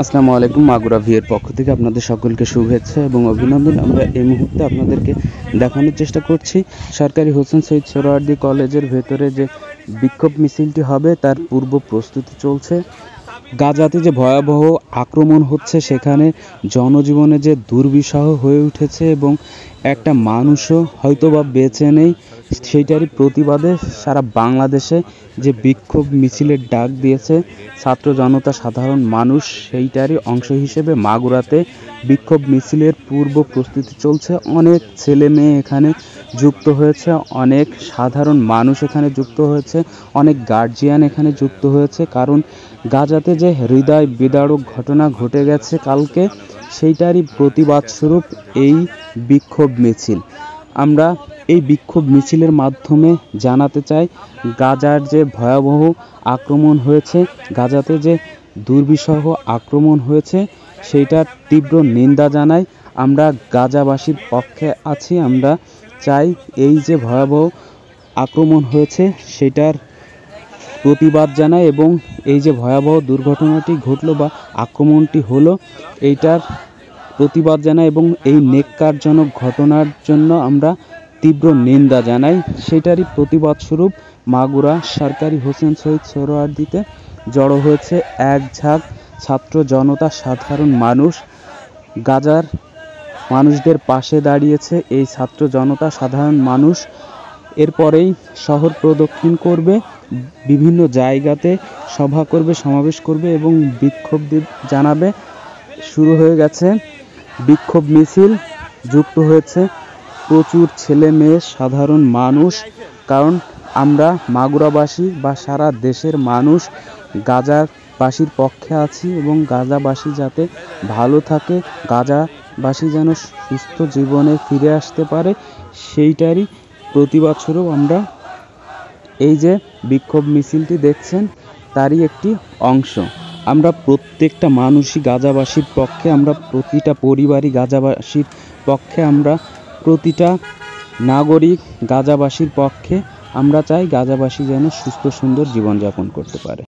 আসসালামু আলাইকুম। মাগুরা ভিএর পক্ষ থেকে আপনাদের সকলকে শুভেচ্ছা এবং অভিনন্দন। আমরা এই মুহূর্তে আপনাদেরকে দেখানোর চেষ্টা করছি সরকারি হোসেন শহীদ সোহরাওয়ার্দী কলেজের ভেতরে যে বিক্ষোভ মিছিলটি হবে তার পূর্ব প্রস্তুতি চলছে। গাজাতে যে ভয়াবহ আক্রমণ হচ্ছে সেখানে জনজীবনে যে দুর্বিষহ হয়ে উঠেছে এবং একটা মানুষও হয়তোবা বেঁচে নেই, সেইটারই প্রতিবাদে সারা বাংলাদেশে যে বিক্ষোভ মিছিলের ডাক দিয়েছে ছাত্র জনতা সাধারণ মানুষ, সেইটারই অংশ হিসেবে মাগুরাতে বিক্ষোভ মিছিলের পূর্ব প্রস্তুতি চলছে। অনেক ছেলে মেয়ে এখানে যুক্ত হয়েছে, অনেক সাধারণ মানুষ এখানে যুক্ত হয়েছে, অনেক গার্জিয়ান এখানে যুক্ত হয়েছে। কারণ গাজাতে যে হৃদয় বিদারক ঘটনা ঘটে গেছে কালকে, সেইটারই প্রতিবাদ স্বরূপ এই বিক্ষোভ মিছিল। আমরা এই বিক্ষোভ মিছিলের মাধ্যমে জানাতে চাই গাজার যে ভয়াবহ আক্রমণ হয়েছে, গাজাতে যে দুর্বিষহ আক্রমণ হয়েছে সেইটার তীব্র নিন্দা জানাই। আমরা গাজাবাসীর পক্ষে আছি। আমরা চাই এই যে ভয়াবহ আক্রমণ হয়েছে সেটার প্রতিবাদ জানাই এবং এই যে ভয়াবহ দুর্ঘটনাটি ঘটলো বা আক্রমণটি হলো এইটার প্রতিবাদ জানাই এবং এই নেক্কারজনক ঘটনার জন্য আমরা তীব্র নিন্দা জানাই। সেটারই প্রতিবাদ স্বরূপ মাগুরা সরকারি হোসেন শহীদ সোহরাওয়ার্দীতে জড়ো হয়েছে এক ঝাঁক ছাত্র জনতা সাধারণ মানুষ। গাজার মানুষদের পাশে দাঁড়িয়েছে এই ছাত্র জনতা সাধারণ মানুষ। এরপরেই শহর প্রদক্ষিণ করবে, বিভিন্ন জায়গাতে সভা করবে, সমাবেশ করবে এবং বিক্ষোভ জানাবে। শুরু হয়ে গেছে বিক্ষোভ মিছিল, যুক্ত হয়েছে প্রচুর ছেলে মেয়ে সাধারণ মানুষ। কারণ আমরা মাগুরাবাসী বা সারা দেশের মানুষ গাজাবাসীর পক্ষে আছি এবং গাজাবাসী যাতে ভালো থাকে, গাজাবাসী যেন সুস্থ জীবনে ফিরে আসতে পারে, সেইটারই প্রতিবাদ স্বরূপ আমরা এই যে বিক্ষোভ মিছিলটি দেখছেন তারই একটি অংশ। আমরা প্রত্যেকটা মানুষই গাজাবাসীর পক্ষে, আমরা প্রতিটা পরিবারই গাজাবাসীর পক্ষে, আমরা প্রতিটা নাগরিক গাজাবাসীর পক্ষে। আমরা চাই গাজাবাসী যেন সুস্থ সুন্দর জীবনযাপন করতে পারে।